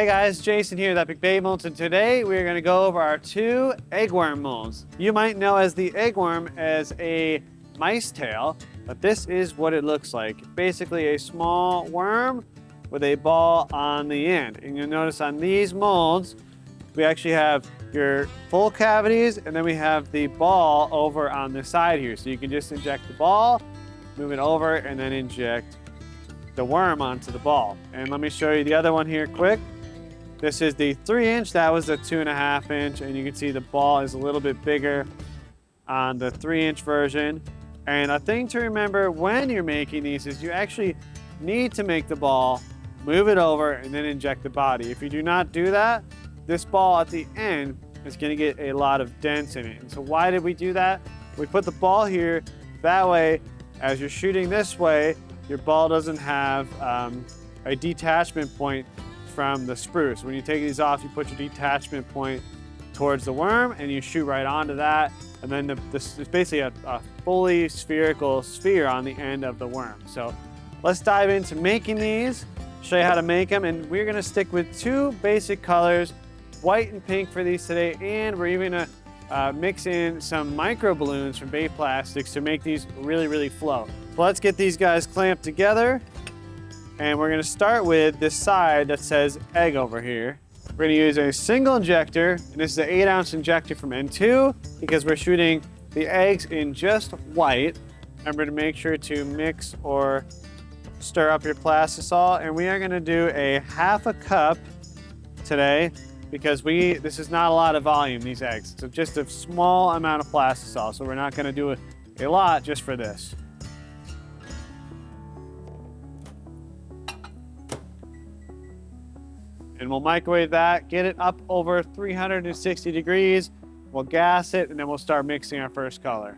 Hey guys, Jason here with Epic Baby Molds, and today we're going to go over our 2 eggworm molds. You might know as the eggworm as a mice tail, but this is what it looks like. Basically a small worm with a ball on the end. And you'll notice on these molds, we actually have your full cavities, and then we have the ball over on the side here. So you can just inject the ball, move it over, and then inject the worm onto the ball. And let me show you the other one here quick. This is the 3-inch, that was the 2.5-inch, and you can see the ball is a little bit bigger on the 3-inch version. And a thing to remember when you're making these is you actually need to make the ball, move it over, and then inject the body. If you do not do that, this ball at the end is going to get a lot of dents in it. And so why did we do that? We put the ball here, that way, as you're shooting this way, your ball doesn't have a detachment point from the spruce. When you take these off, you put your detachment point towards the worm and you shoot right onto that. And then this is basically a fully spherical sphere on the end of the worm. So let's dive into making these, show you how to make them. And we're gonna stick with 2 basic colors, white and pink for these today. And we're even gonna mix in some micro balloons from Bay Plastics to make these really, really flow. So let's get these guys clamped together. And we're gonna start with this side that says egg over here. We're gonna use a single injector, and this is an 8-ounce injector from N2 because we're shooting the eggs in just white. Remember to make sure to mix or stir up your plastisol. And we are gonna do a 1/2 cup today because this is not a lot of volume, these eggs. So just a small amount of plastisol. So we're not gonna do a lot just for this. And we'll microwave that, get it up over 360 degrees. We'll gas it, and then we'll start mixing our first color.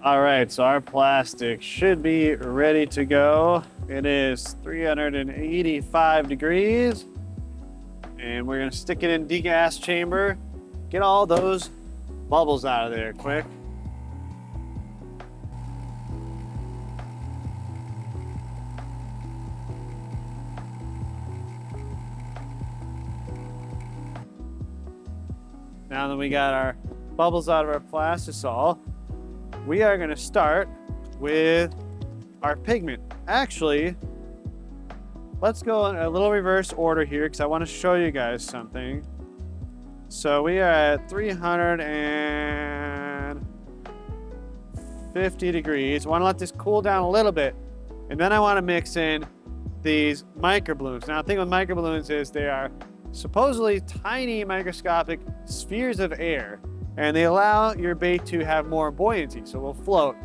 All right, so our plastic should be ready to go. It is 385 degrees. And we're gonna stick it in degas chamber. Get all those bubbles out of there quick. Now that we got our bubbles out of our plastisol, we are gonna start with our pigment. Actually, let's go in a little reverse order here because I wanna show you guys something. So we are at 350 degrees. I wanna let this cool down a little bit, and then I wanna mix in these microbloons. Now the thing with microbloons is they are supposedly tiny microscopic spheres of air, and they allow your bait to have more buoyancy, so it will float.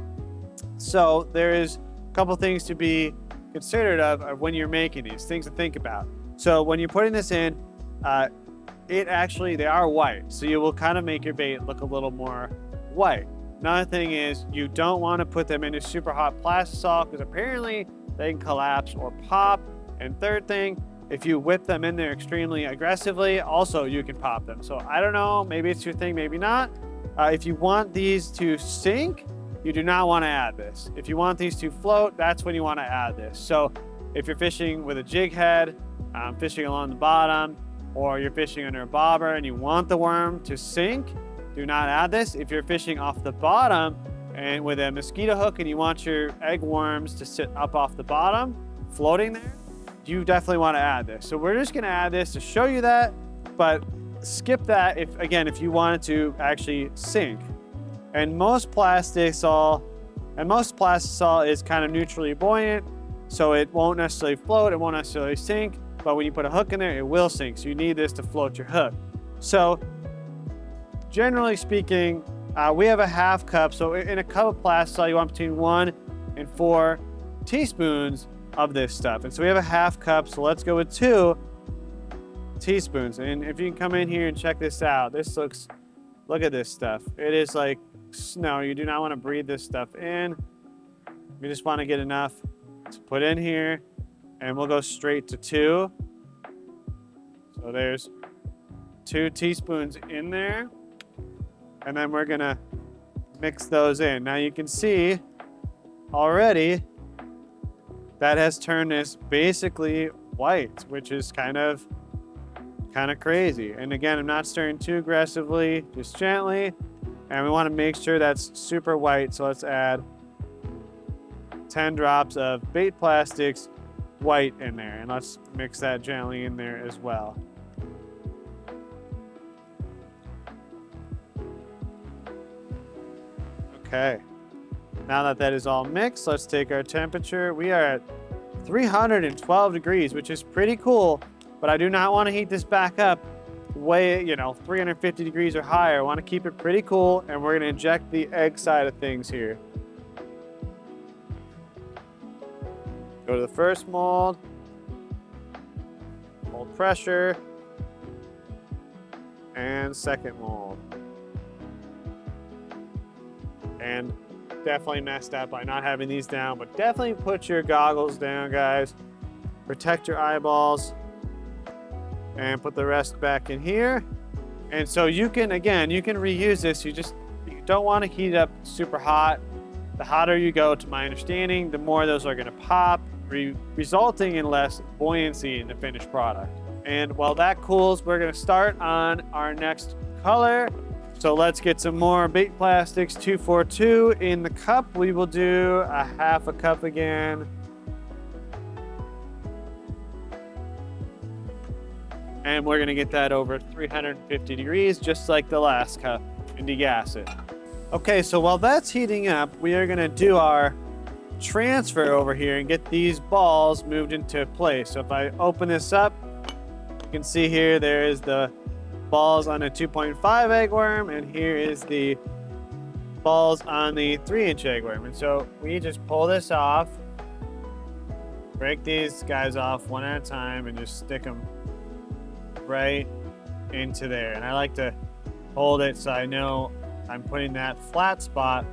So there is a couple things to be considerate of when you're making these, things to think about. So when you're putting this in, they are white, so you will kind of make your bait look a little more white. Another thing is you don't want to put them into super hot plastisol because apparently they can collapse or pop. And third thing, if you whip them in there extremely aggressively, also you can pop them. So I don't know, maybe it's your thing, maybe not. If you want these to sink, you do not want to add this. If you want these to float, that's when you want to add this. So if you're fishing with a jig head, fishing along the bottom, or you're fishing under a bobber and you want the worm to sink, do not add this. If you're fishing off the bottom and with a mosquito hook and you want your egg worms to sit up off the bottom, floating there, you definitely want to add this. So we're just going to add this to show you that, but skip that if you want it to actually sink. And most plastisol is kind of neutrally buoyant, so it won't necessarily float, it won't necessarily sink, but when you put a hook in there, it will sink. So you need this to float your hook. So generally speaking, we have a 1/2 cup. So in a cup of plastisol, you want between 1 and 4 teaspoons of this stuff. And so we have a 1/2 cup, so let's go with 2 teaspoons. And if you can come in here and check this out, look at this stuff. It is like snow. You do not want to breathe this stuff in. We just want to get enough to put in here, and we'll go straight to 2. So there's 2 teaspoons in there, and then we're gonna mix those in. Now you can see already that has turned this basically white, which is kind of kind of crazy. And again, I'm not stirring too aggressively, just gently. And we want to make sure that's super white. So let's add 10 drops of bait plastics white in there. And let's mix that gently in there as well. Okay. Now that that is all mixed, let's take our temperature. We are at 312 degrees, which is pretty cool, but I do not want to heat this back up way, 350 degrees or higher. I want to keep it pretty cool, and we're going to inject the egg side of things here. Go to the first mold, hold pressure, and second mold. And definitely messed up by not having these down, but definitely put your goggles down, guys. Protect your eyeballs and put the rest back in here. And so you can, again, you can reuse this. You don't want to heat it up super hot. The hotter you go, to my understanding, the more those are going to pop, resulting in less buoyancy in the finished product. And while that cools, we're going to start on our next color. So let's get some more bait plastics, 242 in the cup. We will do a half a cup again. And we're gonna get that over 350 degrees, just like the last cup, and degas it. Okay, so while that's heating up, we are gonna do our transfer over here and get these balls moved into place. So if I open this up, you can see here, there is the balls on a 2.5 eggworm, and here is the balls on the 3-inch eggworm. And so we just pull this off, break these guys off one at a time, and just stick them right into there. And I like to hold it so I know I'm putting that flat spot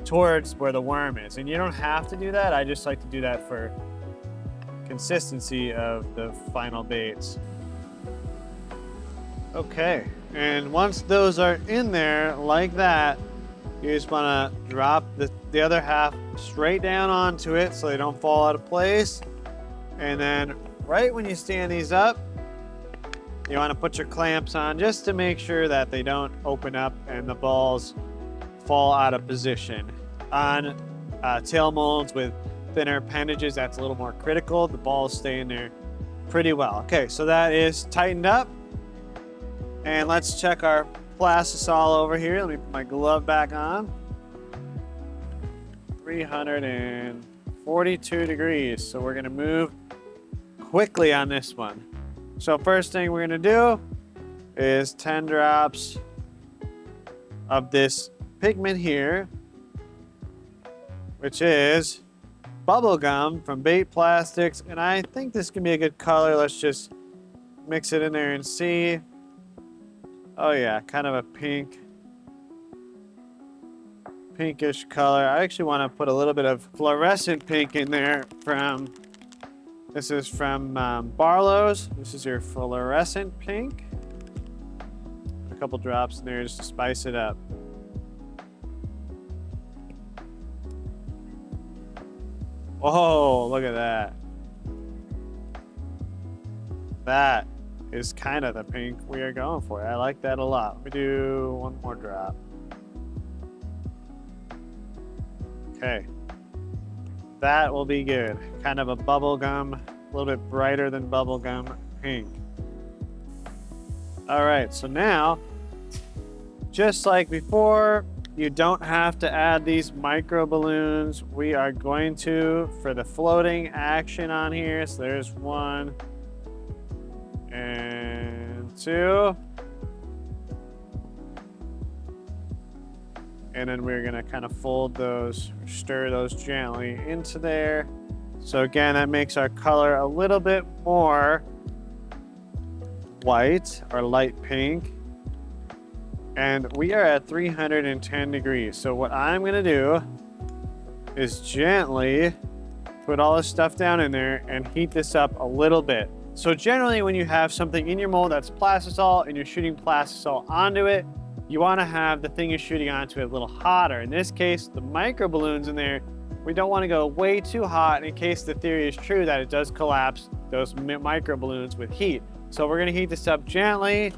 towards where the worm is. And you don't have to do that. I just like to do that for consistency of the final baits. Okay, and once those are in there like that, you just want to drop the other half straight down onto it so they don't fall out of place. And then right when you stand these up, you want to put your clamps on just to make sure that they don't open up and the balls fall out of position. On tail molds with thinner appendages, that's a little more critical. The balls stay in there pretty well. Okay, so that is tightened up. And let's check our plastisol over here. Let me put my glove back on. 342 degrees. So we're gonna move quickly on this one. So first thing we're gonna do is 10 drops of this pigment here, which is bubble gum from Bait Plastics. And I think this can be a good color. Let's just mix it in there and see. Oh yeah, kind of a pinkish color. I actually want to put a little bit of fluorescent pink in there this is from Barlow's. This is your fluorescent pink. A couple drops in there just to spice it up. Oh, look at that. That is kind of the pink we are going for. I like that a lot. Let me do one more drop. Okay. That will be good. Kind of a bubblegum, a little bit brighter than bubblegum pink. All right, so now, just like before, you don't have to add these micro balloons. We are going to, for the floating action on here, so there's 1 and 2. And then we're gonna kind of fold those, stir those gently into there. So again, that makes our color a little bit more white or light pink. And we are at 310 degrees. So what I'm gonna do is gently put all this stuff down in there and heat this up a little bit. So generally when you have something in your mold that's plastisol and you're shooting plastisol onto it, you want to have the thing you're shooting onto it a little hotter. In this case, the micro balloons in there, we don't want to go way too hot in case the theory is true that it does collapse those micro balloons with heat. So we're gonna heat this up gently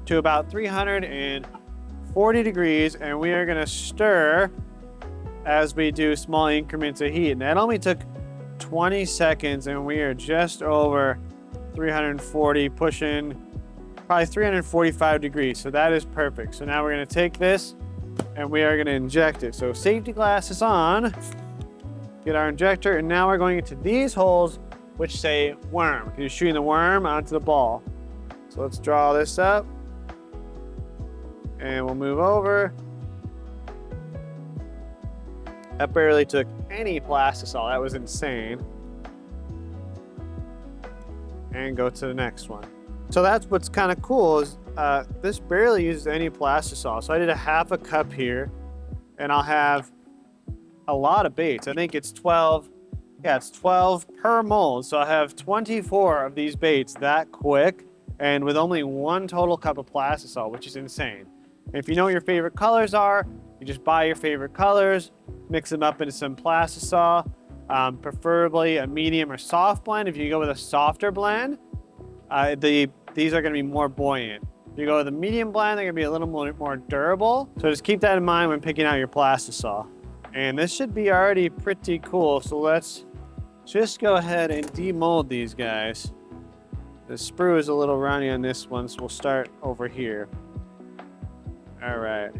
to about 340 degrees, and we are gonna stir as we do small increments of heat. And that only took 20 seconds, and we are just over 340, pushing probably 345 degrees. So that is perfect. So now we're gonna take this and we are gonna inject it. So safety glasses on, get our injector, and now we're going into these holes which say worm. You're shooting the worm onto the ball. So let's draw this up and we'll move over. That barely took any plastisol. That was insane. And go to the next one. So that's what's kind of cool is this barely uses any plastisol. So I did a half a cup here, and I'll have a lot of baits. I think it's 12. Yeah, it's 12 per mold. So I have 24 of these baits that quick, and with only 1 total cup of plastisol, which is insane. And if you know what your favorite colors are, you just buy your favorite colors, mix them up into some plastisol, preferably a medium or soft blend. If you go with a softer blend, these are going to be more buoyant. If you go with a medium blend, they're going to be a little more durable. So just keep that in mind when picking out your plastisol. And this should be already pretty cool. So let's just go ahead and demold these guys. The sprue is a little runny on this one, so we'll start over here. All right.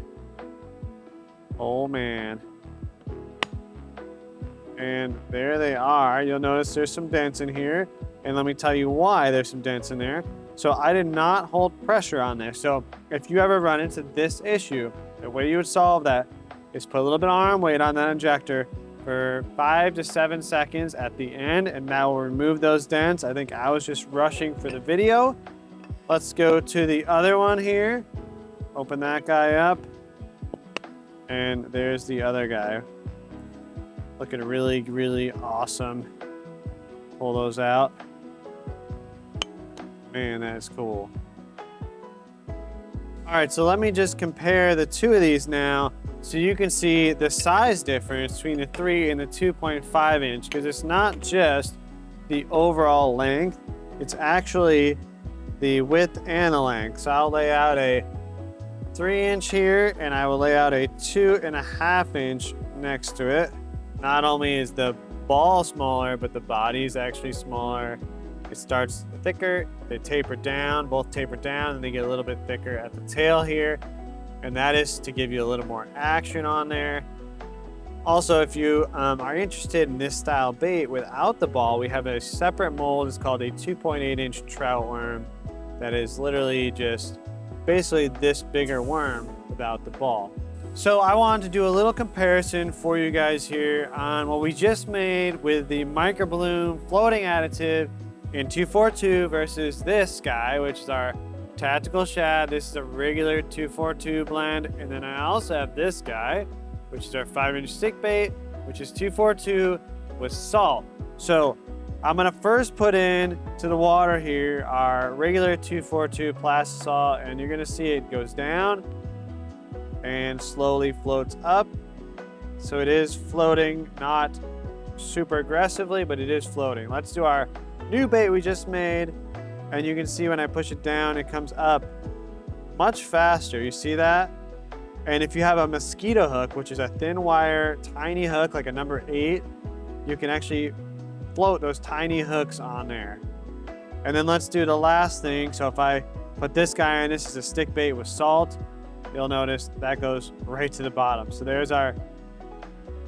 Oh man. And there they are. You'll notice there's some dents in here. And let me tell you why there's some dents in there. So I did not hold pressure on there. So if you ever run into this issue, the way you would solve that is put a little bit of arm weight on that injector for 5 to 7 seconds at the end, and that will remove those dents. I think I was just rushing for the video. Let's go to the other one here. Open that guy up. And there's the other guy. Looking really, really awesome. Pull those out. Man, that is cool. All right, so let me just compare the two of these now so you can see the size difference between the 3 and the 2.5 inch, because it's not just the overall length, it's actually the width and the length. So I'll lay out a 3 inch here, and I will lay out a 2.5 inch next to it. Not only is the ball smaller, but the body is actually smaller. It starts thicker, they taper down, both taper down, and they get a little bit thicker at the tail here. And that is to give you a little more action on there. Also, if you are interested in this style bait without the ball, we have a separate mold. It's called a 2.8 inch trout worm that is literally just basically this bigger worm without the ball. So I wanted to do a little comparison for you guys here on what we just made with the microbloom floating additive in 242 versus this guy, which is our tactical shad. This is a regular 242 blend. And then I also have this guy, which is our 5-inch stick bait, which is 242 with salt. So I'm gonna first put in to the water here our regular 242 plastisol, and you're gonna see it goes down and slowly floats up. So it is floating, not super aggressively, but it is floating. Let's do our new bait we just made, and you can see when I push it down, it comes up much faster. You see that? And if you have a mosquito hook, which is a thin wire, tiny hook, like a number 8, you can actually float those tiny hooks on there. And then let's do the last thing. So if I put this guy in, this is a stick bait with salt, you'll notice that goes right to the bottom. So there's our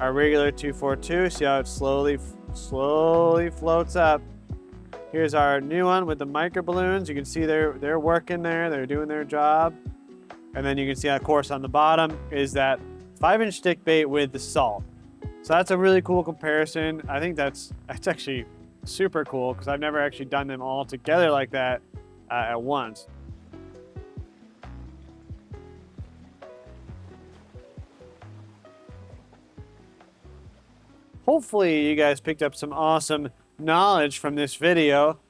regular 242. See how it slowly floats up. Here's our new one with the micro balloons. You can see they're working there. They're doing their job. And then you can see, of course, on the bottom is that 5-inch stick bait with the salt. So that's a really cool comparison. I think that's actually super cool because I've never actually done them all together like that at once. Hopefully you guys picked up some awesome knowledge from this video.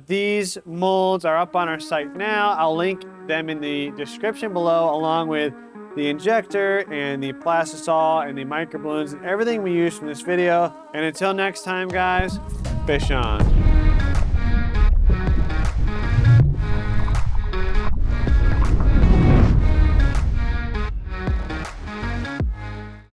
These molds are up on our site now. I'll link them in the description below, along with the injector and the plastisol and the microballoons and everything we used from this video. And until next time, guys, fish on.